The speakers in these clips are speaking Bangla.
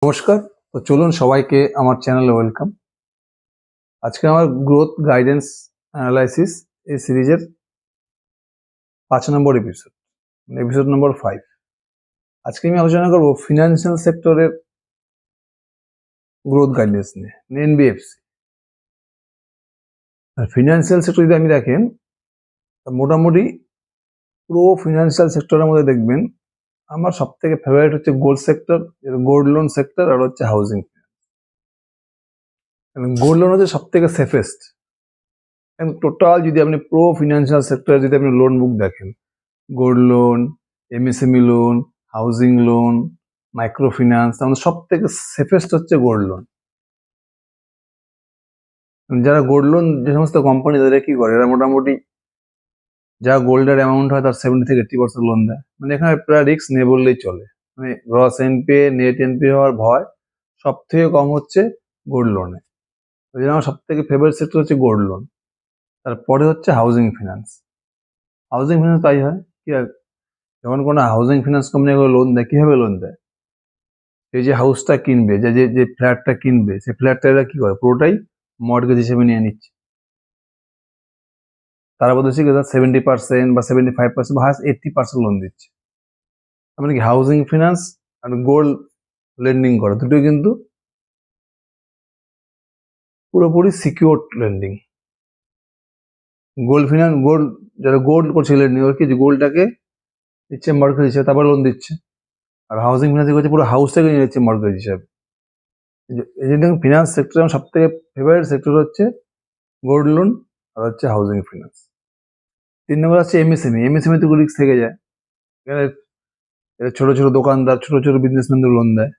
নমস্কার। তো চলুন সবাইকে আমার চ্যানেলে ওয়েলকাম। আজকে আমার গ্রোথ গাইডেন্স অ্যানালাইসিস এই সিরিজের 5 নম্বর এপিসোড নম্বর 5। আজকে আমি আলোচনা করব ফিনান্সিয়াল সেক্টরের গ্রোথ গাইডেন্স নিয়ে, এনবিএফসি। আর ফিনান্সিয়াল সেক্টর যদি আমি দেখেন, মোটামুটি পুরো ফিনান্সিয়াল সেক্টরের মধ্যে দেখবেন আমার সব থেকে ফেভারিট হচ্ছে gold sector, gold loan sector, আর হচ্ছে হাউজিং। গোল্ড লোন হচ্ছে সব থেকে সেফেস্ট। টোটাল যদি আপনি প্রো ফিনান্সিয়াল সেক্টরে যদি আপনি লোন বুক দেখেন, gold loan, MSME loan, housing loan, micro finance, আমাদের সব থেকে সেফেস্ট হচ্ছে গোল্ড লোন। যারা গোল্ড লোন, যে সমস্ত কোম্পানি তাদের কি করে, এরা মোটামুটি যা গোল্ডের অ্যামাউন্ট হয় তার 70 থেকে 80% লোন দেয়। মানে এখানে প্রায় রিস্ক নেই বললেই চলে। মানে গ্রস এনপিএ, নেট এনপিএ হওয়ার ভয় সব থেকে কম হচ্ছে গোল্ড লোনে। ওই জন্য আমার সব থেকে ফেভারিট সেক্টর হচ্ছে গোল্ড লোন। তারপরে হচ্ছে হাউজিং ফিনান্স। হাউজিং ফিনান্স তাই হয় কি, যখন কোনো হাউজিং ফিনান্স কোম্পানি লোন দেয়, কিভাবে লোন দেয়, এই যে হাউসটা কিনবে, যে যে ফ্ল্যাটটা কিনবে, সেই ফ্ল্যাটটা এরা কি করে, পুরোটাই মর্টগেজ হিসেবে নিয়ে নিচ্ছে। তারা বলছে কি 70% বা 75% বা 80% লোন দিচ্ছে। মানে কি হাউজিং ফিনান্স আর গোল্ড লেন্ডিং করা দুটোই কিন্তু পুরোপুরি secured lending. Gold finance, gold যারা গোল্ড করছে লেন্ডিং, ওর কি গোল্ডটাকে দিচ্ছে মর্টগেজ হিসেবে, তারপর লোন দিচ্ছে। আর হাউজিং ফিনান্স করছে পুরো হাউসটাকে নিয়ে নিচ্ছে মর্টগেজ হিসাবে। এই যে দেখুন, ফিনান্স সেক্টর আমার সব থেকে ফেভারিট সেক্টর হচ্ছে গোল্ড লোন আর হচ্ছে হাউজিং ফিনান্স। 3 নম্বর আছে এমএসএমই। এমএসএমই তো রিস্ক থেকে যায়। এখানে ছোট ছোট দোকানদার, ছোট ছোট বিজনেসম্যানদের লোন দেয়।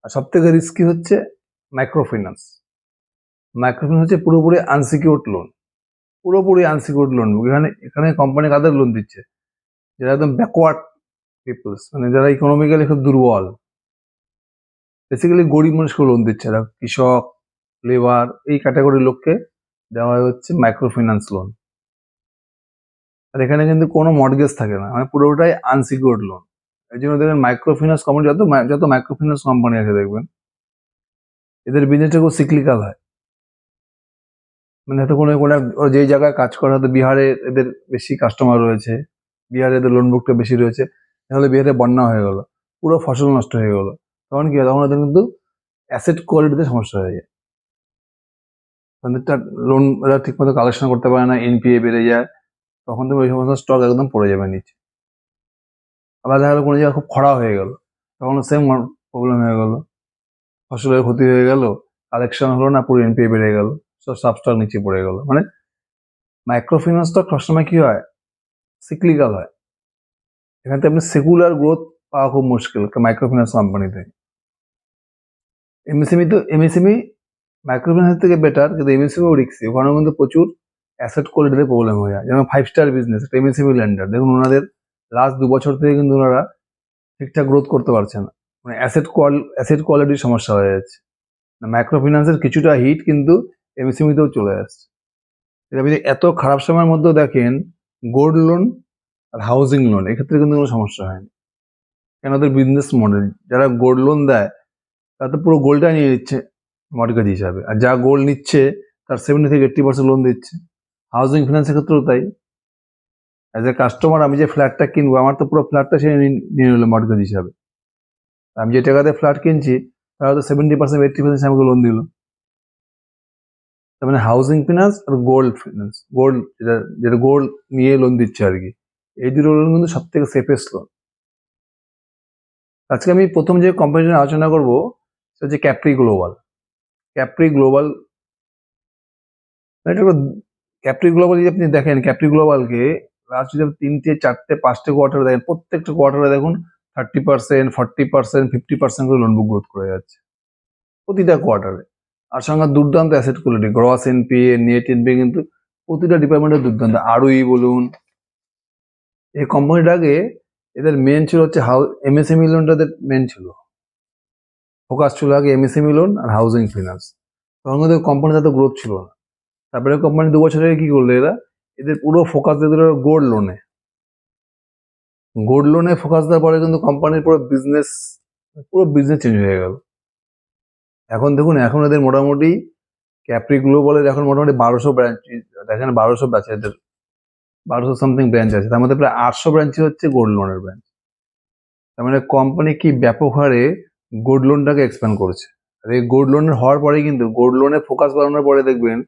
আর সব থেকে রিস্কি হচ্ছে মাইক্রো ফিন্যান্স। মাইক্রো ফিন্যান্স হচ্ছে পুরোপুরি আনসিকিউরড লোন, পুরোপুরি আনসিকিউরড লোন। এখানে এখানে কোম্পানি কাদের লোন দিচ্ছে, যারা একদম ব্যাকওয়ার্ড পিপলস, মানে যারা ইকোনমিক্যালি খুব দুর্বল, বেসিক্যালি গরিব মানুষকে লোন দিচ্ছে। এরা কৃষক, লেবার, এই ক্যাটাগরির লোককে দেওয়া হচ্ছে মাইক্রো ফিন্যান্স লোন। আর এখানে কিন্তু কোনো মর্টগেজ থাকে না, মানে পুরোটাই আনসিকিউরড লোন। এই জন্য দেখবেন মাইক্রো ফিন্যান্স কোম্পানি, যত মাইক্রো ফিন্যান্স কোম্পানি আছে দেখবেন এদের বিজনেসটা খুব সিক্লিক্যাল হয়। মানে হয়তো কোনো কোনো যেই জায়গায় কাজ করে, হয়তো বিহারে এদের বেশি কাস্টমার রয়েছে, বিহারে এদের লোন বুকটা বেশি রয়েছে, তাহলে বিহারে বন্যা হয়ে গেল, পুরো ফসল নষ্ট হয়ে গেল, তখন কি হয়, তখন ওদের কিন্তু অ্যাসেট কোয়ালিটিতে সমস্যা হয়ে যায়। তাদেরটা লোন এরা ঠিক মতো কালেকশন করতে পারে না, এনপিএ বেড়ে যায়, তখন তুমি ওই সমস্ত স্টক একদম পড়ে যাবে নিচে। আবার দেখা গেলো কোনো জায়গায় খুব খরা হয়ে গেল, তখন সেম প্রবলেম হয়ে গেল, ফসলের ক্ষতি হয়ে গেল, কালেকশন হলো না, পুরো এনপিএ বেড়ে গেল, সব স্টক নিচে পড়ে গেল। মানে মাইক্রো ফিন্যান্স স্টক সবসময় কি হয়, সিক্লিক্যাল হয়। এখান থেকে আপনি সেকুলার গ্রোথ পাওয়া খুব মুশকিল মাইক্রো ফিন্যান্স কোম্পানিতে। এমএসএমই মাইক্রো ফিন্যান্স থেকে বেটার, কিন্তু এমএসএমইও রিক্সি, ওখানেও কিন্তু প্রচুর অ্যাসেট কোয়ালিটিতে প্রবলেম হয়ে যায়। যেমন 5 স্টার বিজনেস, এমএসএমই ল্যান্ডার, দেখুন ওনাদের লাস্ট 2 বছর থেকে কিন্তু ওনারা ঠিকঠাক গ্রোথ করতে পারছে না, মানে অ্যাসেট কোয়ালিটির সমস্যা হয়ে যাচ্ছে। মাইক্রো ফিন্যান্সের কিছুটা হিট কিন্তু এমএসএমইতেও চলে আসছে। আপনি এত খারাপ সময়ের মধ্যেও দেখেন গোল্ড লোন আর হাউজিং লোন এক্ষেত্রে কিন্তু কোনো সমস্যা হয়নি, কেন ওদের বিজনেস মডেল। যারা গোল্ড লোন দেয় তারা তো পুরো গোল্ডটা নিয়ে নিচ্ছে মর্টগেজ হিসাবে, আর যা গোল্ড নিচ্ছে তার 70 থেকে 80% লোন দিচ্ছে। হাউজিং ফিন্যান্সের ক্ষেত্রেও তাই। অ্যাজ এ কাস্টমার আমি যে ফ্ল্যাটটা কিনবো, আমার তো পুরো ফ্ল্যাটটা সে নিয়ে নিল মর্টগেজ হিসাবে। আমি যে টাকাতে ফ্ল্যাট কিনছি তারা হয়তো 70% 80% আমাকে লোন দিল। তার মানে হাউজিং ফিন্যান্স আর গোল্ড ফিন্যান্স, গোল্ড যেটা গোল্ড নিয়ে লোন দিচ্ছে আর কি, এই দুটো লোন কিন্তু সব থেকে সেফেস্ট লোন। আজকে আমি প্রথম যে কোম্পানিটা আলোচনা করবো সেটা হচ্ছে Capri global. Capri global Capri global যদি আপনি দেখেন, ক্যাপ্রি গ্লোবালকে লাস্ট যদি 3টে 4টে 5টে কোয়ার্টার দেখেন, প্রত্যেকটা কোয়ার্টারে দেখুন 30%, 40%, 50% করে লোন বুক গ্রোথ করে যাচ্ছে প্রতিটা কোয়ার্টারে। আর সঙ্গে দুর্দান্ত asset quality, gross NPA, net NPA কিন্তু প্রতিটা ডিপার্টমেন্টের দুর্দান্ত। আরওই বলুন, এই কোম্পানিটাকে এদের মেন ছিল হচ্ছে এমএসএমই লোনটা এদের মেন ছিল, ফোকাস ছিল আগে এমএসএমই লোন আর হাউজিং ফিনান্স। তখন কিন্তু কোম্পানির এত গ্রোথ ছিল না। তারপরে কোম্পানি 2 বছর আগে কি করলো, এদের পুরো ফোকাস দিয়ে দিল গোল্ড লোনে। গোল্ড লোনে ফোকাস দেওয়ার পরে কিন্তু কোম্পানির পুরো বিজনেস পুরো বিজনেস চেঞ্জ হয়ে গেল। এখন দেখুন, এখন এদের মোটামুটি ক্যাপ্রি গ্লোবালের এখন মোটামুটি 1200 ব্রাঞ্চ, দেখেন 1200 ব্রাঞ্চ, এদের 1200 সামথিং ব্রাঞ্চ আছে, তার মধ্যে প্রায় 800 ব্রাঞ্চই হচ্ছে গোল্ড লোনের ব্রাঞ্চ। তার মানে কোম্পানি কি ব্যাপক হারে গোল্ড লোনটাকে এক্সপ্যান্ড করছে। আর এই গোল্ড লোনের হওয়ার পরে কিন্তু গোল্ড লোনে ফোকাস বাড়ানোর পরে দেখবেন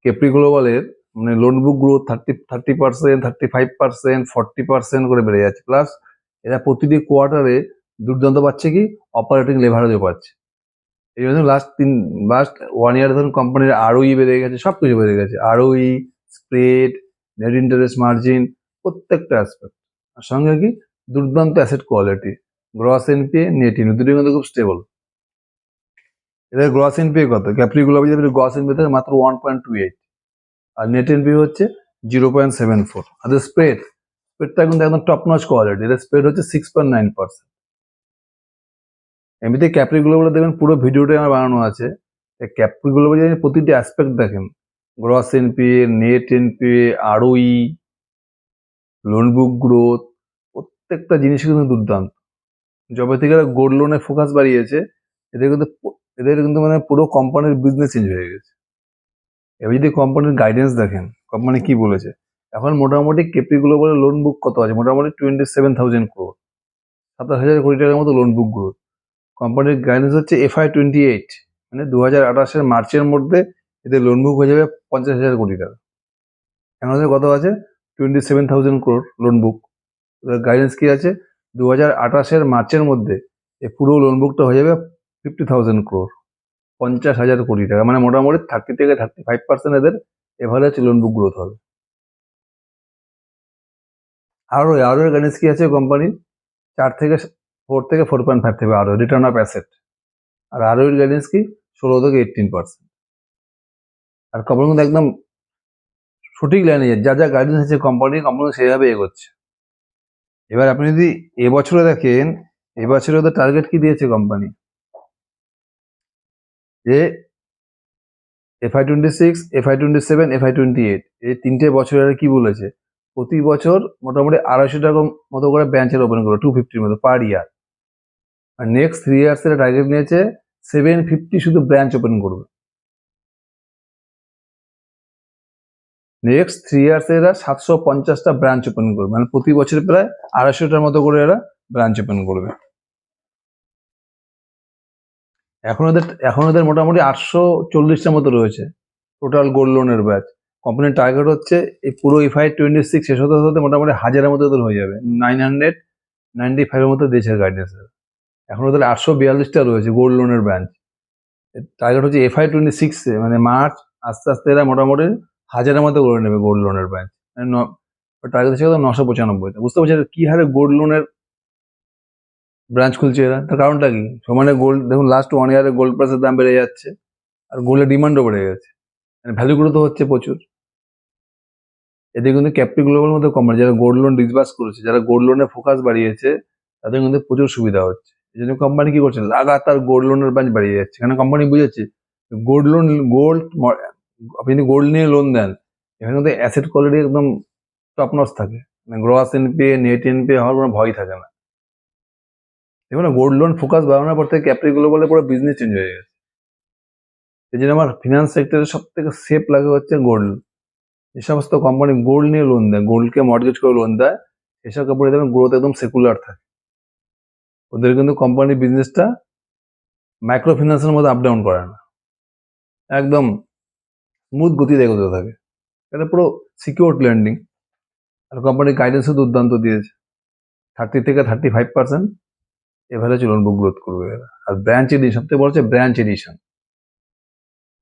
ক্যাপ্রি গ্লোবালের মানে লোন বুক গ্রোথ 30%, 35%, 40% করে বেড়ে যাচ্ছে। প্লাস এরা প্রতিটি কোয়ার্টারে দুর্দান্ত পাচ্ছে কি অপারেটিং লেভারেজও পাচ্ছে। এই জন্য লাস্ট 1 ইয়ার ধরুন কোম্পানির আরওই বেড়ে গেছে, সব কিছু বেড়ে গেছে, ROE, spread, net interest margin, প্রত্যেকটা অ্যাসপেক্ট। আর সঙ্গে কি দুর্দান্ত asset quality, gross NPA, net NPA দুটোই কিন্তু খুব স্টেবল। এদের গ্রস এনপিএ কত? ক্যাপ্রি গ্লোবাল গ্রস এনপিএ থাকে মাত্র 1.28, আর নেট এনপিএ হচ্ছে 0.74। আর স্প্রেডটা কিন্তু একদম টপ নচ কোয়ালিটি, এদের স্প্রেড হচ্ছে 6.9%। এমনিতে ক্যাপ্রি গ্লোবাল দেখবেন পুরো ভিডিওটাই আমার বানানো আছে। ক্যাপ্রি গ্লোবাল যদি প্রতিটি অ্যাসপেক্ট দেখেন, gross NPA, net NPA, আরওই, loan book growth, প্রত্যেকটা জিনিস কিন্তু দুর্দান্ত। যবে থেকে গোল্ড লোনে ফোকাস বাড়িয়েছে, এদের কিন্তু মানে পুরো কোম্পানির বিজনেস চেঞ্জ হয়ে গেছে। এবার যদি কোম্পানির গাইডেন্স দেখেন, কোম্পানি কি বলেছে, এখন মোটামুটি ক্যাপ্রি গ্লোবালের লোন বুক কত আছে? মোটামুটি 27,000 crore, 27,000 কোটি টাকার মতো লোন বুক গ্রোথ। কোম্পানির গাইডেন্স হচ্ছে FY28, মানে 2028 মার্চের মধ্যে এদের লোন বুক হয়ে যাবে 50,000 কোটি টাকা। এখন ওদের কত আছে? 27,000 crore লোন বুক। গাইডেন্স কি আছে? 2028 মার্চের মধ্যে এই পুরো লোন বুকটা হয়ে যাবে 50,000 crore, 50,000 কোটি টাকা। মানে মোটামুটি 30 থেকে 35% এদের এভারেজ লোন বুক গ্রোথ হবে। আরও গাইডেন্স কি আছে কোম্পানির? 4 থেকে 4.5 থেকে আরও রিটার্ন অফ অ্যাসেট। আর আরও এর গাইডেন্স কি? 16 থেকে 18%। আর কোম্পানি কিন্তু একদম সঠিক লাইনে যা গাইডেন্স আছে কোম্পানি সেইভাবে এগোচ্ছে। এবার আপনি যদি এবছরে দেখেন, এবছরে ওদের টার্গেট কি দিয়েছে কোম্পানি, যে FY26, FY27, FY28 এই 3টে বছরের কি বলেছে, প্রতি বছর মোটামুটি 250 টাকা মতো করে ব্রাঞ্চের ওপেন করবে, 250 মতো পার ইয়ার। আর নেক্সট 3 ইয়ার্স এর টার্গেট নিয়েছে 750 শুধু ব্রাঞ্চ ওপেন করবে। নেক্সট 3 ইয়ার্স এরা 750টা ব্রাঞ্চ ওপেন করবে, মানে প্রতি বছর প্রায় 250টার মতো করে এরা ব্রাঞ্চ ওপেন করবে। এখন ওদের মোটামুটি 840টার মতো রয়েছে টোটাল গোল্ড লোনের ব্যাচ। কোম্পানির টার্গেট হচ্ছে এই পুরো FY26 শেষ হতে হতে মোটামুটি 1000-এর মতো ওদের হয়ে যাবে, 995-এর মতো দেশের গাইডেন্স। এখন ওদের 842টা রয়েছে গোল্ড লোনের ব্রাঞ্চ। টার্গেট হচ্ছে FY26 মানে মার্চ, আস্তে আস্তে এরা মোটামুটি 1000-এর মতো করে নেবে গোল্ড লোনের ব্রাঞ্চ। টার্গেট হচ্ছে 995টা। বুঝতে পারছেন কি হারে গোল্ড লোনের ব্রাঞ্চ খুলছে এরা? তার কারণটা কি? সমানে গোল্ড দেখুন, লাস্ট 1 ইয়ারে গোল্ড প্রাইসের দাম বেড়ে যাচ্ছে, আর গোল্ডের ডিমান্ডও বেড়ে গেছে, মানে ভ্যালু গ্রোথ হচ্ছে প্রচুর। এদের কিন্তু ক্যাপ্রি গ্লোবাল মতো কোম্পানি যারা গোল্ড লোন ডিসবার্স করেছে, যারা গোল্ড লোনে ফোকাস বাড়িয়েছে, তাদের কিন্তু প্রচুর সুবিধা হচ্ছে। এই জন্য কোম্পানি কি করছে, লাগাতার গোল্ড লোনের ব্রাঞ্চ বাড়িয়ে যাচ্ছে। কারণ কোম্পানি বুঝেছে আপনি যদি গোল্ড নিয়ে লোন দেন, এখানে কিন্তু অ্যাসেট কোয়ালিটি একদম টপ নচ থাকে, মানে গ্রস এনপিএ, নেট এনপিএ হওয়ার কোনো ভয় থাকে না। দেখুন না, গোল্ড লোন ফোকাস বাড়ানোর পর থেকে ক্যাপ্রি গ্লোবালের পুরো বিজনেস চেঞ্জ হয়ে গেছে। এই জন্য আমার ফিনান্স সেক্টরে সব থেকে সেফ লাগে হচ্ছে গোল্ড। যে সমস্ত কোম্পানি গোল্ড নিয়ে লোন দেয়, গোল্ডকে মর্টগেজ করে লোন দেয়, সেসব কোম্পানি দেখবেন গ্রোথ একদম সেকুলার থাকে। ওদের কিন্তু কোম্পানির বিজনেসটা মাইক্রো ফিন্যান্সের মধ্যে আপ ডাউন করে না, একদম স্মুথ গতিতে এগোতে থাকে। এটা পুরো সিকিউর ল্যান্ডিং। আর কোম্পানির গাইডেন্সও দুর্দান্ত দিয়েছে, 30 থেকে 35% এভারেজ লোন বুক গ্রোথ করবে এরা। আর ব্রাঞ্চ এডিশন সবথেকে বড় হচ্ছে ব্রাঞ্চ এডিশন।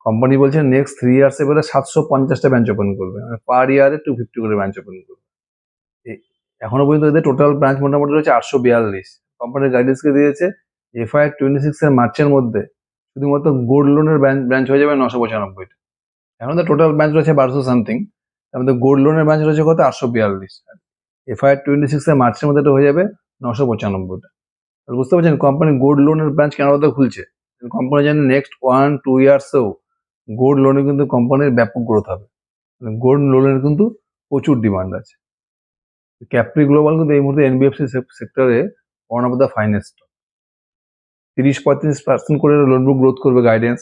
কোম্পানি বলছে নেক্সট 3 ইয়ার্স এবারে 750টা ব্রাঞ্চ ওপেন করবে, মানে পার ইয়ারে 250 করে ব্রাঞ্চ ওপেন করবে। এখনো পর্যন্ত এদের টোটাল ব্রাঞ্চ মোটামুটি রয়েছে 842। কোম্পানির গাইডেন্সকে দিয়েছে FY26 এর মার্চের মধ্যে শুধুমাত্র গোল্ড লোনের ব্রাঞ্চ হয়ে যাবে 995টা। এখন তো টোটাল ব্রাঞ্চ রয়েছে 1200 সামথিং, তার মধ্যে গোল্ড লোনের ব্রাঞ্চ রয়েছে কত? 842। FY26 এর মার্চের মধ্যে এটা হয়ে যাবে 995টা। বুঝতে পারছেন কোম্পানি গোল্ড লোনের ব্রাঞ্চ কেন খুলছে? কোম্পানি জানে নেক্সট 1-2 ইয়ার্সেও গোল্ড লোনে কিন্তু কোম্পানির ব্যাপক গ্রোথ হবে, গোল্ড লোনের কিন্তু প্রচুর ডিমান্ড আছে। ক্যাপ্রি গ্লোবাল কিন্তু এই মুহূর্তে এনবিএফসি সেক্টরে ওয়ান অফ দ্য ফাইনেস্ট। 30-35% করে লোন বুক গ্রোথ করবে গাইডেন্স,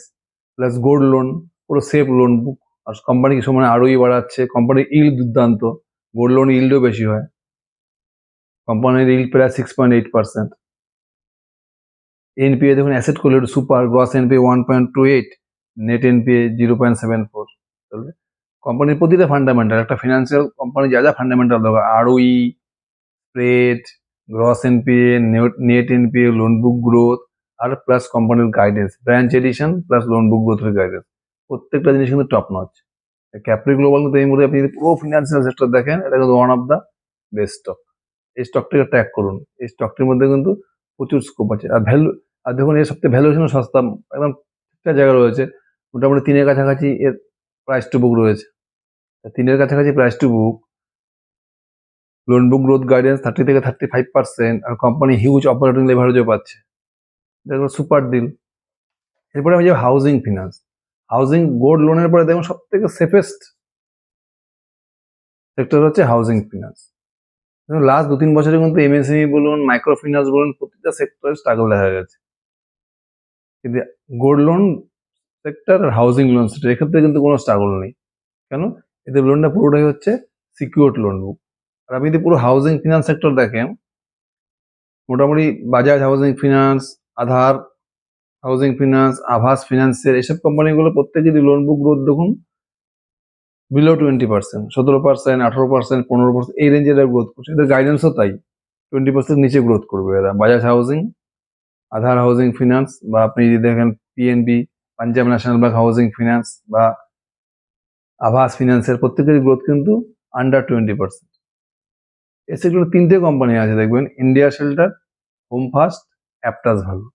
প্লাস গোল্ড লোন পুরো সেফ লোন বুক। আর কোম্পানি কি সময় আরোই বাড়াচ্ছে, কোম্পানির ইল্ড দুর্দান্ত, গোল্ড লোন ইল্ডও বেশি হয়, কোম্পানির ইল্ড প্রায় 6.8%। এনপিএ দেখুন, asset quality super, gross NPA 1.28, net NPA 0.74। তাহলে কোম্পানির প্রতিটা ফান্ডামেন্টাল, একটা ফিনান্সিয়াল কোম্পানি যা যা ফান্ডামেন্টাল দরকার, ROE, spread, gross NPA, net NPA, loan book growth, আর প্লাস কোম্পানির guidance, branch addition plus loan book গ্রোথের গাইডেন্স, প্রত্যেকটা জিনিস কিন্তু টপ নচ। ক্যাপ্রি গ্লোবাল কিন্তু এই মুহূর্তে আপনি যদি পুরো ফিনান্সিয়াল সেক্টর দেখেন, এটা কিন্তু one of the best stock. এই স্টকটিকে ট্র্যাক করুন, এই স্টকটির মধ্যে কিন্তু প্রচুর স্কোপ আছে। আর ভ্যালু, আর দেখুন এর সবথেকে ভ্যালুয়েশন সস্তা, একদম ঠিকঠাক জায়গায় রয়েছে, মোটামুটি 3-এর কাছাকাছি এর প্রাইস টু বুক রয়েছে। 3-এর কাছাকাছি price to book, loan book growth guidance 30-35%, আর কোম্পানি হিউজ অপারেটিং লেভারেজও পাচ্ছে, দেখুন সুপার ডিল। এরপরে আমি যাবো হাউজিং ফিনান্স। হাউজিং গোল্ড লোনের পরে দেখুন সব থেকে সেফেস্ট সেক্টর হচ্ছে হাউজিং ফিনান্স। লাস্ট 2-3 বছরে কিন্তু এমএসএমই বলুন, মাইক্রো ফিনান্স বলুন, প্রতিটা সেক্টরে স্ট্রাগল দেখা গেছে। কিন্তু গোল্ড লোন সেক্টর আর হাউজিং লোন সেক্টর এক্ষেত্রে কিন্তু কোনো স্ট্রাগল নেই। কেন? এদের লোনটা পুরোটাই হচ্ছে সিকিউরড লোন বুক। আর আপনি যদি পুরো হাউজিং ফিনান্স সেক্টর দেখেন, মোটামুটি বাজাজ হাউজিং ফিনান্স, আধার হাউজিং ফিনান্স, আভাস ফিনান্সের এইসব কোম্পানিগুলো প্রত্যেকেরই লোন বুক গ্রোথ দেখুন বিলো 20%, 17%, 18%, 15% এই রেঞ্জে এরা গ্রোথ করছে। এদের গাইডেন্সও তাই, 20% নিচে গ্রোথ করবে এরা। বাজাজ হাউজিং, আধার হাউজিং ফিনান্স, বা আপনি যদি দেখেন PNB, Punjab national bank housing finance, বা আভাস ফিনান্সের প্রত্যেকেরই গ্রোথ কিন্তু আন্ডার 20%। এই সেক্টরে 3টে কোম্পানি আছে দেখবেন, India Shelter, Home First, Aptus Value.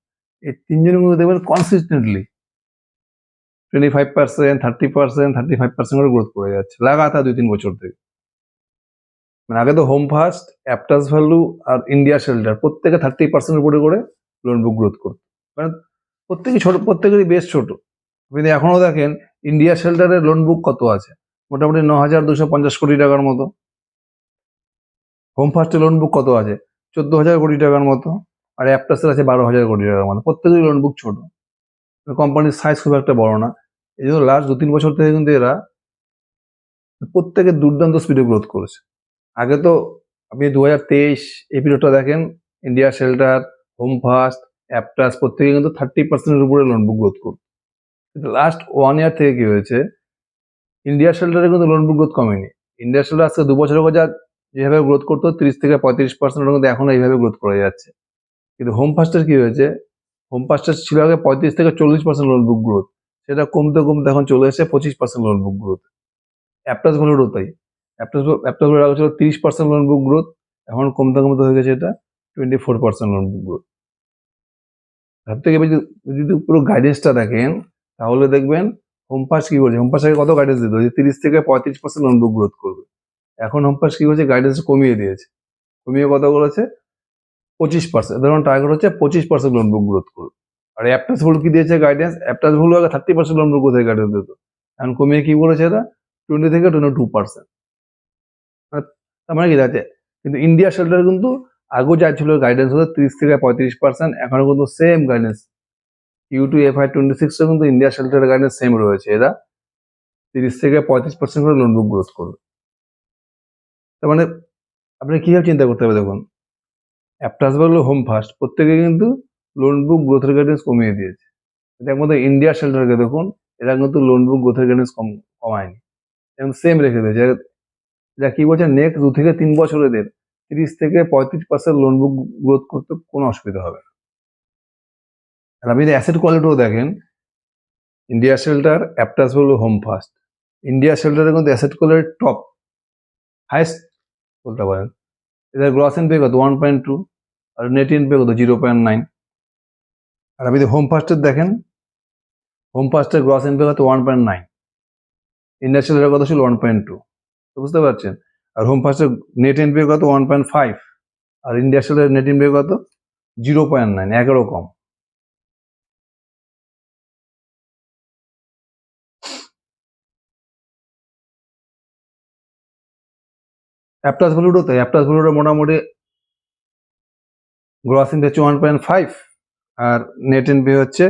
এই 3জনের মধ্যে দেখবেন কনসিস্টেন্টলি 25%, 30%, 35% করে গ্রোথ করে যাচ্ছে লাগাতার 2-3 বছর থেকে। মানে আগে তো হোম ফার্স্ট, অ্যাপটাস ভ্যালু আর ইন্ডিয়া শেল্টার প্রত্যেকে 30% উপরে করে লোন বুক গ্রোথ করতো, মানে প্রত্যেকেই ছোট, প্রত্যেকেরই বেশ ছোট। আপনি এখনো দেখেন ইন্ডিয়া শেল্টারের লোন বুক কত আছে, মোটামুটি 9,250 কোটি টাকার মতো। হোম ফার্স্টের লোন বুক কত আছে, 14,000 কোটি টাকার মতো। আর অ্যাপটাসের আছে 12,000 কোটি টাকার মতো। প্রত্যেকেরই লোন বুক ছোট, কোম্পানির সাইজ খুব একটা বড় না। এই জন্য লাস্ট 2-3 বছর থেকে কিন্তু এরা প্রত্যেকে দুর্দান্ত স্পিডে গ্রোথ করেছে। আগে তো আপনি 2023 এই পিরিয়ডটা দেখেন, India Shelter, Home First, Aptus প্রত্যেকে কিন্তু 30%-এর উপরে লোন বুক গ্রোথ করত। কিন্তু লাস্ট 1 ইয়ার থেকে কি হয়েছে, ইন্ডিয়া শেল্টারে কিন্তু লোন বুক গ্রোথ কমেনি। ইন্ডিয়া শেল্টার আজকে 2 বছর আগে যেভাবে গ্রোথ করতো 30-35%, ওটা কিন্তু এখন এইভাবে গ্রোথ করে যাচ্ছে। কিন্তু হোম ফার্স্টের কি হয়েছে, হোম ফার্স্টের ছিল আগে 35-40% লোন বুক গ্রোথ, সেটা কমতে কমতে এখন চলে এসেছে 25% লোন বুক গ্রোথ। অ্যাপটাস ভ্যালুরও তাই, অ্যাপটাস ভ্যালু আগে ছিল 30% লোন বুক গ্রোথ, এখন কমতে কমতে হয়ে গেছে এটা 24% লোন বুক গ্রোথ। তার থেকে যদি পুরো গাইডেন্সটা দেখেন, তাহলে দেখবেন হোম ফার্স্ট কি করছে, হোম ফার্স্ট আগে কত গাইডেন্স দিত, যে 30-35% লোন বুক গ্রোথ করবে। এখন হোম ফার্স্ট কি করছে, গাইডেন্স কমিয়ে দিয়েছে, কমিয়ে কত করেছে, 25%। ধরুন টার্গেট হচ্ছে 25% লোন বুক গ্রোথ করবে। আর অ্যাপটাস ভ্যালু কি দিয়েছে গাইডেন্স, অ্যাপটাস ভ্যালু আগে 30% লোন বুক গ্রোথের গাইডেন্স দিত, এখন কমিয়ে কি করেছে এটা 20-22%। তার মানে কি আছে, কিন্তু ইন্ডিয়া শেল্টার কিন্তু আগেও যা ছিল গাইডেন্স হতো 30-35%, এখনো কিন্তু সেম গাইডেন্স। Q2 FY26 কিন্তু ইন্ডিয়া শেল্টারের গাইডেন্স সেম রয়েছে, এরা 30-35% করে লোন বুক গ্রোথ করবে। তার মানে আপনি কিভাবে চিন্তা করতে হবে, দেখুন অ্যাপটাস ভ্যালু, হোম ফার্স্ট প্রত্যেকে কিন্তু লোন বুক গ্রোথের গাইডেন্স কমিয়ে দিয়েছে। এটার মধ্যে ইন্ডিয়া শেল্টারকে দেখুন, এরা কিন্তু লোন বুক গ্রোথের গাইডেন্স কমায়নি, এবং সেম রেখে দিয়েছে। এটা কি বলছে, নেক্সট 2-3 বছর এদের 30-35% লোন বুক গ্রোথ করতে কোনো অসুবিধা হবে না। আর আপনি যদি অ্যাসেট কোয়ালিটিও দেখেন, India Shelter, Aptus Value, Home First, India শেল্টারের কিন্তু অ্যাসেট কোয়ালিটি টপ, হাইস্ট বলতে পারেন। এদের গ্রস এনপিএ কত 1.2, আর নেট এনপিএ কত 0.9। আর আপনি যদি হোম ফার্স্টের দেখেন, হোম ফার্স্টের গ্রস এনপিএ কত 1.9, ইন্ডিয়া শেল্টারের কত ছিল 1.2, বুঝতে পারছেন। আর হোম ফার্স্টের নেট এনপিএ কত 1.5, আর ইন্ডিয়া শেল্টারের নেট এনপিএ কত 0.9, একেরও কম। অ্যাপটাস ভ্যালুটাও তাই, অ্যাপটাস ভ্যালুটা মোটামুটি গ্রস এনপিএ 1.5, আর নেট এনপি হচ্ছে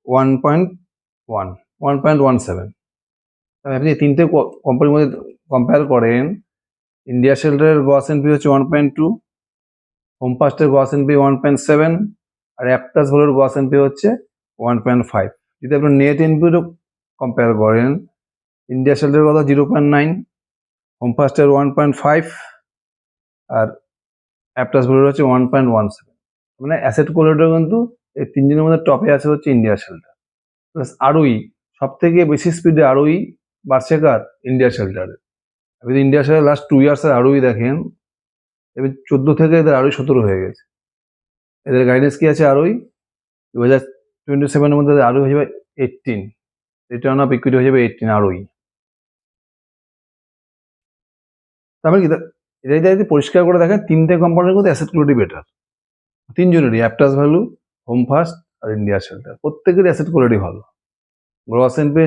1.17। আপনি তিনটে কোম্পানির মধ্যে কম্পেয়ার করেন, ইন্ডিয়া শেল্টারের গ্রস এনপি হচ্ছে 1.2, হোম ফার্স্টের গ্রস এনপি 1.7, আর অ্যাপটাস ভ্যালুর গ্রস এনপি হচ্ছে 1.5। যদি আপনি নেট এনপিরও কম্পেয়ার করেন, ইন্ডিয়া শেল্টারের কথা 0.9, হোম ফার্স্টের 1.5, আর অ্যাপটাস ভ্যালুর হচ্ছে 1.17। মানে অ্যাসেট কোয়ালিটিও কিন্তু এই তিনজনের মধ্যে টপে আছে হচ্ছে ইন্ডিয়া শেল্টার। প্লাস আরওই সব থেকে বেশি স্পিডে আরওই বাড়ছে কার? ইন্ডিয়া শেল্টারে। আপনি ইন্ডিয়া শেল্টার লাস্ট 2 ইয়ার্সের আরওই দেখেন, এবার 14 থেকে এদের আরওই 17 হয়ে গেছে। এদের গাইডেন্স কি আছে? আরওই 2027 এর মধ্যে আরওই হয়ে যাবে 18, রিটার্ন অফ ইকুইটি হয়ে যাবে 18 আরওই। তারপরে কি এটাই যদি পরিষ্কার করে দেখেন, তিনটে কোম্পানির মধ্যে অ্যাসেট কোয়ালিটি বেটার, তিনজনেরই, অ্যাপটাস ভ্যালু, হোম ফার্স্ট আর ইন্ডিয়া শেল্টার, প্রত্যেকেরই অ্যাসেট কোয়ালিটি ভালো। গ্রস এনপি,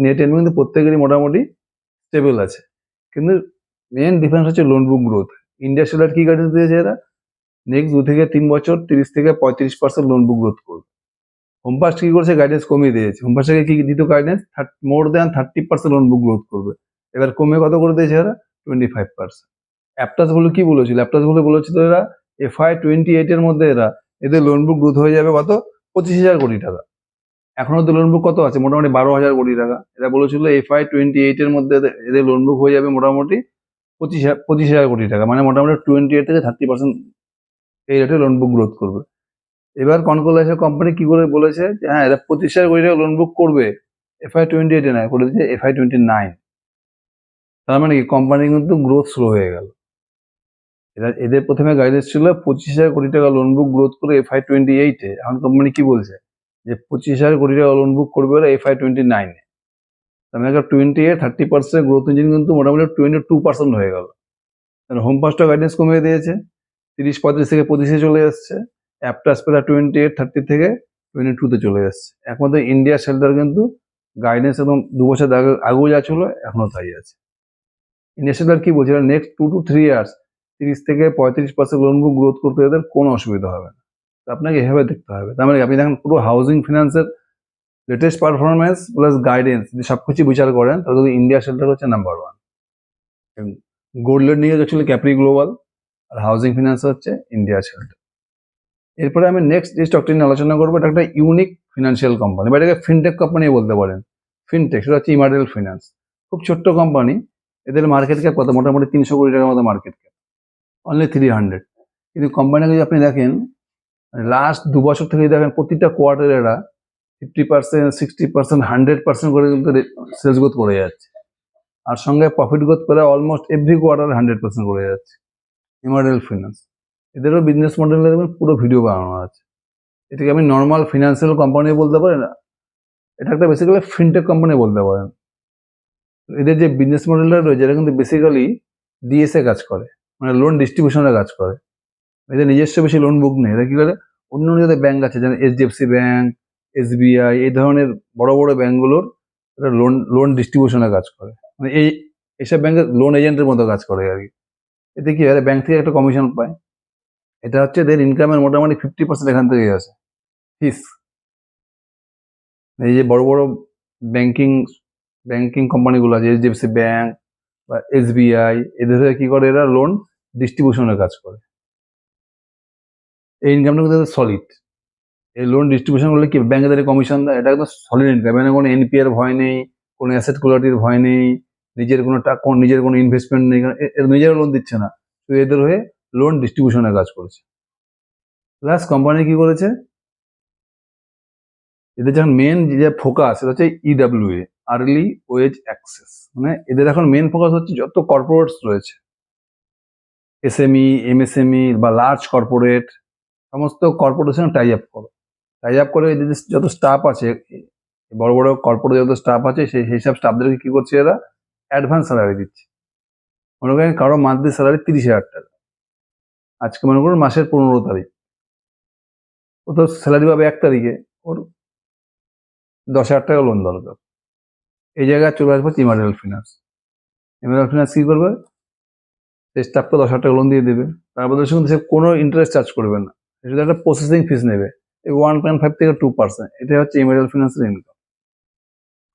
নেট এনপি কিন্তু প্রত্যেকেরই মোটামুটি স্টেবল আছে, কিন্তু মেন ডিফারেন্স হচ্ছে loan book growth. India Shelter কি গাইডেন্স দিয়েছে? এরা নেক্সট 2 থেকে 3 বছর 30 থেকে 35% লোন বুক গ্রোথ করবে। হোম ফার্স্ট কি করেছে? গাইডেন্স কমিয়ে দিয়েছে। হোম ফার্স্টকে কি দিত guidance? More than 30% loan book growth করবে। এবার কমে কত করে দিয়েছে এরা? 25%। অ্যাপটাস ভ্যালু কি বলেছিল? অ্যাপটাস ভ্যালু বলেছিল এরা FY28 এর মধ্যে এদের লোন বুক গ্রোথ হয়ে যাবে কত? 25,000 কোটি টাকা। এখনো তো লোন বুক কত আছে? মোটামুটি 12,000 কোটি টাকা। এরা বলেছিল FY28 এর মধ্যে এদের লোন বুক হয়ে যাবে মোটামুটি 25,000 কোটি টাকা, মানে মোটামুটি 28 থেকে 30% এই রেটে লোন বুক গ্রোথ করবে। এবার কনকোলাইসের কোম্পানি কি করে বলেছে যে হ্যাঁ এরা 25,000 কোটি টাকা লোন বুক করবে, FY28 এ নয়, করে দিচ্ছে FY29। তার মানে কি কোম্পানি কিন্তু গ্রোথ স্লো হয়ে গেল। এদের প্রথমে গাইডেন্স ছিল 25,000 কোটি টাকা লোন বুক গ্রোথ করে FY28 এ। এখন কোম্পানি কি বলছে? যে 25,000 কোটি টাকা লোন বুক করবে ওরা FY29 এ। তার মানে 28 30% গ্রোথ ইঞ্জিন কিন্তু মোটামুটি 22% হয়ে গেল। হোম ফার্স্টও গাইডেন্স কমিয়ে দিয়েছে, 30-35 থেকে 25-এ চলে এসছে। অ্যাপটাস পেরা 28-30 থেকে 22-তে চলে এসছে। একমাত্র ইন্ডিয়া শেল্টার কিন্তু গাইডেন্স এবং 2 বছর আগেও যা ছিল এখনো তাই আছে। ইন্ডিয়া শেল্টার কি বলছে? নেক্সট 2 to 3 ইয়ার্স 30 থেকে 35% লোন বুক গ্রোথ করতে এদের কোনো অসুবিধা হবে না। তো আপনাকে এভাবে দেখতে হবে। তার মানে আপনি দেখেন পুরো হাউজিং ফিনান্সের লেটেস্ট পারফরমেন্স প্লাস গাইডেন্স যদি সবকিছু বিচার করেন, তাহলে কিন্তু ইন্ডিয়া শেল্টার হচ্ছে নাম্বার 1। গোল্ড লোন নিয়ে গেছিল ক্যাপ্রি গ্লোবাল, আর হাউজিং ফিনান্স হচ্ছে ইন্ডিয়া শেল্টার। এরপরে আমি নেক্সট যে স্টকটি নিয়ে আলোচনা করবো, এটা একটা ইউনিক ফিনান্সিয়াল কোম্পানি, বা এটাকে ফিনটেক কোম্পানি বলতে পারেন। ফিনটেক, সেটা হচ্ছে ইমার্ডেল ফিনান্স। খুব ছোট্ট কোম্পানি, এদের মার্কেট ক্যাপ কত? মোটামুটি 300 কোটি টাকার মতো মার্কেট ক্যাপ, অনলি 300। কিন্তু কোম্পানিকে যদি আপনি দেখেন লাস্ট 2 বছর থেকে দেখেন, প্রতিটা কোয়ার্টারে এরা 50%, 60%, 100% করে কিন্তু সেলস গ্রোথ করে যাচ্ছে, আর সঙ্গে প্রফিট গ্রোথ করে অলমোস্ট এভরি কোয়ার্টার 100% করে যাচ্ছে। ইমার্ডেল ফিনান্স, এদেরও বিজনেস মডেল দেখবেন পুরো ভিডিও বানানো আছে। এটাকে আমি নর্মাল ফিনান্সিয়াল কোম্পানি বলতে পারি না, এটা একটা বেসিক্যালি ফিনটেক কোম্পানি বলতে পারেন। এদের যে বিজনেস মডেলটা রয়েছে, এটা কিন্তু বেসিক্যালি ডিএসএ কাজ করে, মানে লোন ডিস্ট্রিবিউশনের কাজ করে। এদের নিজস্ব বেশি লোন বুক নেই। এরা কি করে? অন্য যাদের ব্যাংক আছে, যেমন HDFC ব্যাংক, SBI, এই ধরনের বড় বড় ব্যাংকগুলোর এটা লোন ডিস্ট্রিবিউশনের কাজ করে, মানে এইসব ব্যাংকের লোন এজেন্টের মতো কাজ করে আর কি। এতে কি হয়? ব্যাংক থেকে একটা কমিশন পায়। এটা হচ্ছে এদের ইনকামের মোটামুটি 50% এখান থেকেই আসে, ফিস। এই যে বড় বড় ব্যাংকিং কোম্পানিগুলো আছে, HDFC ব্যাংক বা SBI, এদের কি করে? এরা লোন ডিস্ট্রিবিউশনের কাজ করে। এই ইনকামটা কিন্তু সলিড। এই লোন ডিস্ট্রিবিউশন করলে কি ব্যাংকে তাদের কমিশন দেয়, এটা একদম সলিড ইনকাম। মানে কোনো NPA ভয় নেই, কোনো অ্যাসেট কোয়ালিটির ভয় নেই, নিজের কোনো টাকা, নিজের কোনো ইনভেস্টমেন্ট নেই, নিজের লোন দিচ্ছে না, তো এদের হয়ে লোন ডিস্ট্রিবিউশনের কাজ করেছে। প্লাস কোম্পানি কি করেছে? এদের যখন মেন যে ফোকাস, সেটা হচ্ছে EWA, আর্লি ওয়েজ অ্যাক্সেস। মানে এদের এখন মেন ফোকাস হচ্ছে যত কর্পোরেটস রয়েছে, SME, MSME বা লার্জ কর্পোরেট, সমস্ত কর্পোরেশন টাই আপ করে এদের যত স্টাফ আছে, বড় বড় কর্পোরেট যত স্টাফ আছে, সেই সব স্টাফদেরকে কি করছে? এরা অ্যাডভান্স স্যালারি দিচ্ছে। মনে করেন কারো মান্থলি স্যালারি 30,000 টাকা, আজকে মনে করুন মাসের 15 তারিখ, ও তো স্যালারি পাবে 1 তারিখে, ওর 10,000 টাকা লোন দরকার। এই জায়গায় চলে আসবে ইমার্ডেল ফিনান্স। ইমার্ডেল ফিনান্স কি করবে? সেই স্টাফকে 10,000 টাকা লোন দিয়ে দেবে, তারপর সে কোনো ইন্টারেস্ট চার্জ করবে না, শুধু একটা প্রসেসিং ফিস নেবে। এই 1.5 থেকে 2%, এটা হচ্ছে ইমারিয়াল ফিন্যান্সের ইনকাম।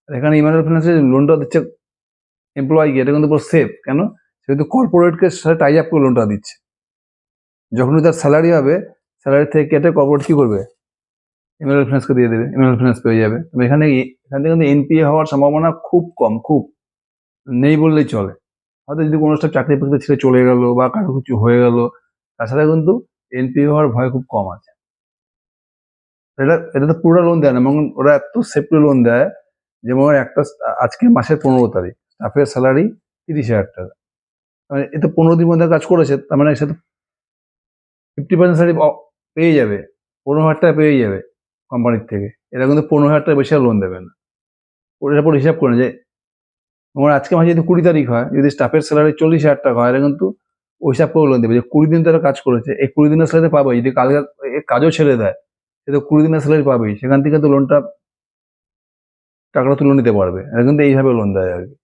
এখানে ইমারিয়াল ফিন্যান্সের লোনটা দিচ্ছে এমপ্লয়িকে, এটা কিন্তু পুরো সেফ। কেন? সেহেতু কর্পোরেটকে সাথে টাই আপ করে লোনটা দিচ্ছে। যখনই তার স্যালারি হবে, স্যালারি থেকে কেটে কর্পোরেট কি করবে? ইমারিয়াল ফিন্যান্সকে দিয়ে দেবে, ইমারিয়াল ফিন্যান্স পেয়ে যাবে। তবে এখান থেকে কিন্তু এনপিএ হওয়ার সম্ভাবনা খুব কম, খুব নেই বললেই চলে। হয়তো যদি কোনো স্টাফ চাকরি বাকরি ছেড়ে চলে গেল বা কারো কিছু হয়ে গেল, তাছাড়া কিন্তু এনপিএ হওয়ার ভয় খুব কম আছে। এটা তো পুরো লোন দেয় না, এবং ওরা এত সেফটি লোন দেয়, যেমন একটা আজকে মাসের 15 তারিখ, স্টাফের স্যালারি 30,000 টাকা, মানে এতে 15 দিন মধ্যে কাজ করেছে, তার মানে সে তো 50% স্যালারি পেয়ে যাবে, 15,000 টাকা পেয়ে যাবে কোম্পানির থেকে। এরা কিন্তু 15,000 টাকা বেশি লোন দেবে না। ওটার উপর হিসাব করে যে আমার আজকে মাসে যদি 20 তারিখ হয়, যদি স্টাফের স্যালারি 40,000 টাকা হয়, এরা কিন্তু ওই হিসাব করে লোন দেবে যে 20 দিন তারা কাজ করেছে, এই 20 দিনের স্যালারি পাবে। যদি কালকে কাজও ছেড়ে দেয়, সে তো 20 দিনের স্যালারি পাবেই, সেখান থেকে তো লোনটা টাকাটা তুলে নিতে পারবে। এরা কিন্তু এইভাবে লোন দেয় আর কি,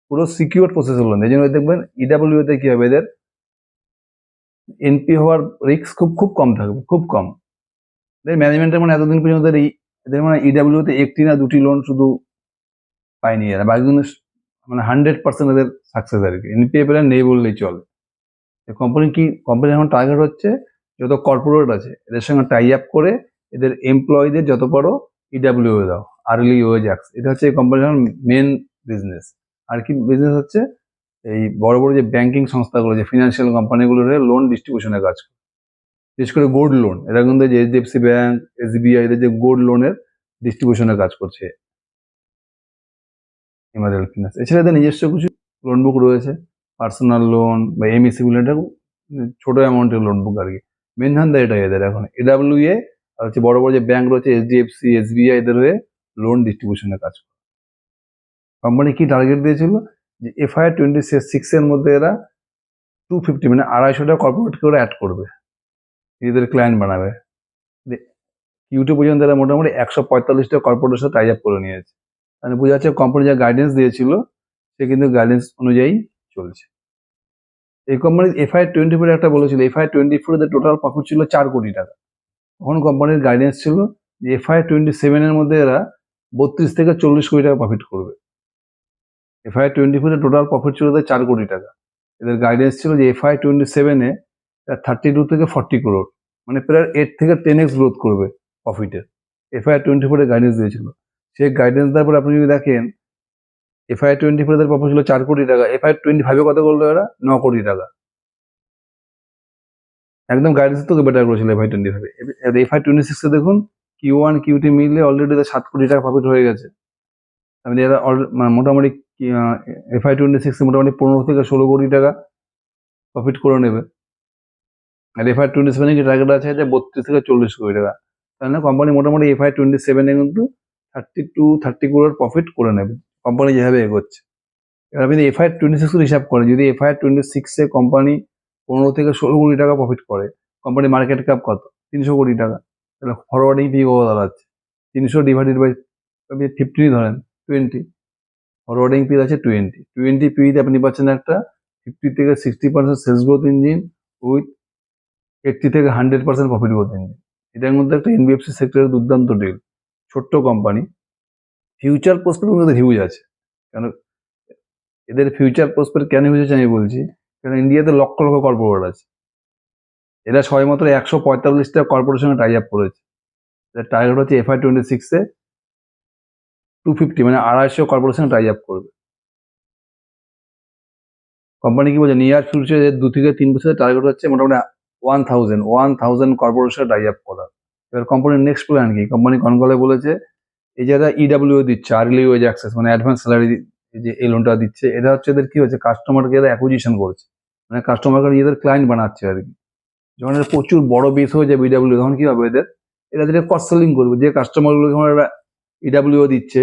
পুরো সিকিউর প্রসেসে লোন দেয়। এই জন্য দেখবেন ইডাব্লিউ তে কি হবে, এদের এনপি হওয়ার রিস্ক খুব খুব কম থাকবে, খুব কম। ম্যানেজমেন্টের মানে এতদিন পর্যন্ত এদের মানে ইডাব্লিউ তে একটি না দুটি লোন শুধু পায়নি এরা, বাকি কিন্তু মানে 100% এদের সাকসেস আর কি। এনপিএ প্ল্যান নেই বললেই চলে। কোম্পানি এখন টার্গেট হচ্ছে যত কর্পোরেট আছে এদের সঙ্গে টাই আপ করে এদের এমপ্লয়ীদের যত বড় ইডাব্লিউ দাও, আর্লি ওয়েজ অ্যাক্স। এটা হচ্ছে এই কোম্পানির মেন বিজনেস। আর কি বিজনেস হচ্ছে? এই বড় বড় যে ব্যাংকিং সংস্থাগুলো, যে ফিনান্সিয়াল কোম্পানিগুলোর লোন ডিস্ট্রিবিউশনের কাজ করে, বিশেষ করে গোল্ড লোন। এরা কিন্তু যে এইচডিএফসি ব্যাংক, এসবিআই, এদের যে গোল্ড লোনের ডিস্ট্রিবিউশনের কাজ করছে ইমারিয়াল ফিন্যান্স। এছাড়া এদের নিজস্ব কিছু লোন বুক রয়েছে, পার্সোনাল লোন বা এমইসি লোন, এটা ছোট অ্যামাউন্টের লোন বুক আর কি। মেন ধান্দা এটাই এদের এখন। এডাব্লিউএ আর হচ্ছে বড় বড় যে ব্যাংক রয়েছে, এইচডিএফসি, এসবিআই, এদের হয়ে লোন ডিস্ট্রিবিউশনের কাজ করে। কোম্পানি কি টার্গেট দিয়েছিল যে FY 26 এর মধ্যে এরা 250 মানে 250 টা কর্পোরেটকে ওরা অ্যাড করবে, নিজেদের ক্লায়েন্ট বানাবে। Q2 পর্যন্ত এরা মোটামুটি 145টা কর্পোরেটের সাথে টাই আপ করে নিয়েছে। মানে বোঝা যাচ্ছে কোম্পানি যা গাইডেন্স দিয়েছিল সে কিন্তু গাইডেন্স অনুযায়ী চলছে। এই কোম্পানির FY 24 একটা বলেছিল, FY 24 এর টোটাল প্রফিট ছিল 4 কোটি টাকা। তখন কোম্পানির গাইডেন্স ছিল যে FY 27 এর মধ্যে এরা 32 থেকে 40 কোটি টাকা প্রফিট করবে। FY 24 এর টোটাল প্রফিট ছিল 4 কোটি টাকা। এদের গাইডেন্স ছিল যে FY 27 এ 32 থেকে 40 করোড়, মানে প্রায় 8 থেকে 10x গ্রোথ করবে প্রফিটের। FY 24 এ গাইডেন্স দিয়েছিল। সেই গাইডেন্স দেওয়ার পর আপনি যদি দেখেন FY 24 এর প্রফিট ছিল 4 কোটি টাকা, FY 25 এ কত করলো এরা? 9 কোটি টাকা। একদম গাইডেন্স থেকে বেটার করেছিল FY 25 এ। FY 26 এ দেখুন Q1 Q2 মিলে অলরেডি 7 কোটি টাকা প্রফিট হয়ে গেছে। মানে এরা মোটামুটি FY 26 এ মোটামুটি 15 থেকে 16 কোটি টাকা প্রফিট করে নেবে। আর FY 27 এ কি টার্গেট আছে যে 32 থেকে 40 কোটি টাকা। তাহলে কোম্পানি মোটামুটি FY 27 এ কিন্তু 30 কোটির প্রফিট করে নেবে, কোম্পানি যেভাবে এগোচ্ছে। এবার আপনি FY 26 এর হিসাব করেন, যদি FY 26 এ কোম্পানি 15 থেকে 16 কোটি টাকা প্রফিট করে, কোম্পানির মার্কেট ক্যাপ কত? 300 কোটি টাকা। তাহলে ফরওয়ার্ডিং ফি কত দাঁড়াচ্ছে? 300 ডিভাইডেড বাই আপনি 50 ধরেন, 20। ফরওয়ার্ডিং ফি আছে 20 পিতে আপনি পাচ্ছেন একটা 50 থেকে 60% সেলস গ্রোথ ইঞ্জিন উইথ 80 থেকে 100% প্রফিট গ্রোথ ইঞ্জিন। এটার মধ্যে একটা এনবিএফসি সেক্টরের দুর্দান্ত ডিল। ছোট্ট কোম্পানি, ফিউচার প্রসপেক্ট এদের হিউজ আছে। কেন এদের ফিউচার প্রসপেক্ট কেন হিউজ আছে আমি বলছি, কারণ ইন্ডিয়াতে লক্ষ লক্ষ কর্পোরেট আছে। এরা সবেমাত্র 145টা কর্পোরেশনে টাই আপ করেছে। এদের টার্গেট হচ্ছে FY 26 এ 250 মানে 250 কর্পোরেশনে টাই আপ করবে। কোম্পানি কি বলছে, নিয়ার ফিউচারে 2 থেকে 3 বছরের টার্গেট হচ্ছে মোটামুটি 1000 কর্পোরেশনে টাই আপ করা। এবার কোম্পানির নেক্সট প্ল্যান কি? কোম্পানি কনকলে বলেছে এই যারা ইডাব্লিউ দিচ্ছে, আর্লি ওয়েজ অ্যাক্সেস মানে অ্যাডভান্স স্যালারি, যে এই লোনটা দিচ্ছে, এটা হচ্ছে এদের কি হচ্ছে, কাস্টমারকে এরা অ্যাকুইজিশন করছে, মানে কাস্টমারকে নিজেদের ক্লায়েন্ট বানাচ্ছে আর কি। যখন এরা প্রচুর বড় বেস হয়ে যাবে ইডাব্লিউ, তখন কি হবে এদের কস্ট সেলিং করবে। যে কাস্টমারগুলো যখন এরা ইডাব্লিউ দিচ্ছে,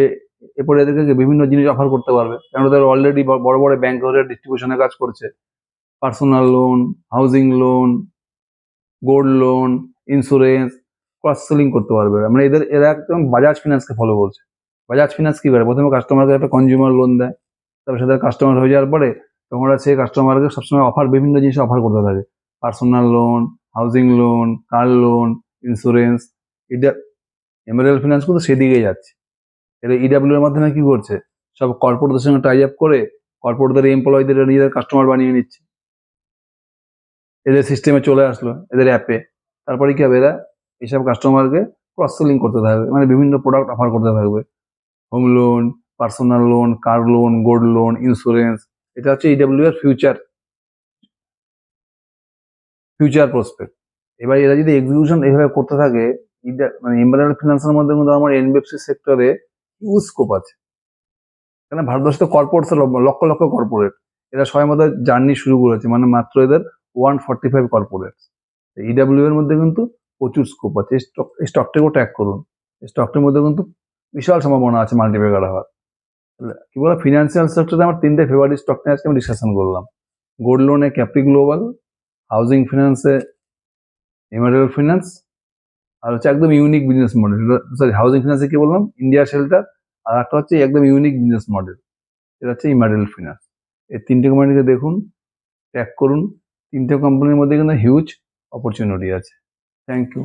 এরপরে এদেরকে বিভিন্ন জিনিস অফার করতে পারবে, কারণ তারা অলরেডি বড় বড় ব্যাংক ডিস্ট্রিবিউশনে কাজ করছে। Personal loan, housing loan, gold loan, insurance, cross selling করতে পারবে। মানে এরা একদম বাজাজ ফিনান্সকে ফলো করছে। বাজাজ ফিনান্স কি করে, প্রথমে কাস্টমারকে একটা কনজিউমার লোন দেয়, তারপর সাথে কাস্টমার হয়ে যাওয়ার পরে তখন ওরা সেই কাস্টমারকে সবসময় অফার, বিভিন্ন জিনিস অফার করতে থাকে। Personal loan, housing loan, car loan, insurance, এটা এমআরএল ফিনান্স কিন্তু সেদিকেই যাচ্ছে। এটা ইডাব্লিউ এর মাধ্যমে কি করছে, সব কর্পোরেটদের সঙ্গে টাই আপ করে কর্পোরেটদের এমপ্লয়ীদের নিজেদের কাস্টমার বানিয়ে নিচ্ছে, এদের সিস্টেমে চলে আসলো, এদের অ্যাপে। তারপরে কি হবে, এরা এইসব কাস্টমারকে ক্রস সেলিং করতে থাকবে, মানে বিভিন্ন প্রোডাক্ট অফার করতে থাকবে, home loan, personal loan, car loan, gold loan, insurance. এটা হচ্ছে ইডাব্লিউ এর ফিউচার প্রসপেক্ট। এবার এরা যদি এক্সিকিউশন এইভাবে করতে থাকে, মানে এমপারেল ফিনান্সের মধ্যে কিন্তু আমার এনবিএফসি সেক্টরে হিউজ স্কোপ আছে। কেন, ভারতবর্ষে তো কর্পোরেট লক্ষ লক্ষ কর্পোরেট, এরা সবাই মধ্যে জার্নি শুরু করেছে, মানে মাত্র এদের 145 কর্পোরেট। ইডাব্লিউ এর মধ্যে কিন্তু প্রচুর স্কোপ আছে। এই স্টকটাকেও ট্র্যাক করুন, এই স্টকটির মধ্যে কিন্তু বিশাল সম্ভাবনা আছে মাল্টিপ্যাকার হওয়ার। কি বলে, ফিনান্সিয়াল সেক্টরে আমার 3টে ফেভারিট স্টক নিয়ে আজকে আমি ডিসকাশন করলাম। গোল্ড লোনে ক্যাপ্রি গ্লোবাল, হাউজিং ফিনান্সে এমারেল ফিনান্স, আর হচ্ছে একদম unique business model. Sorry, housing ফিনান্সে কি বললাম, ইন্ডিয়া শেল্টার, আর একটা হচ্ছে একদম ইউনিক বিজনেস মডেল, এটা হচ্ছে ইমারেল ফিনান্স। এই 3টে কোম্পানিকে দেখুন, ট্র্যাক করুন। 3টে কোম্পানির মধ্যে কিন্তু হিউজ অপরচুনিটি আছে। Thank you.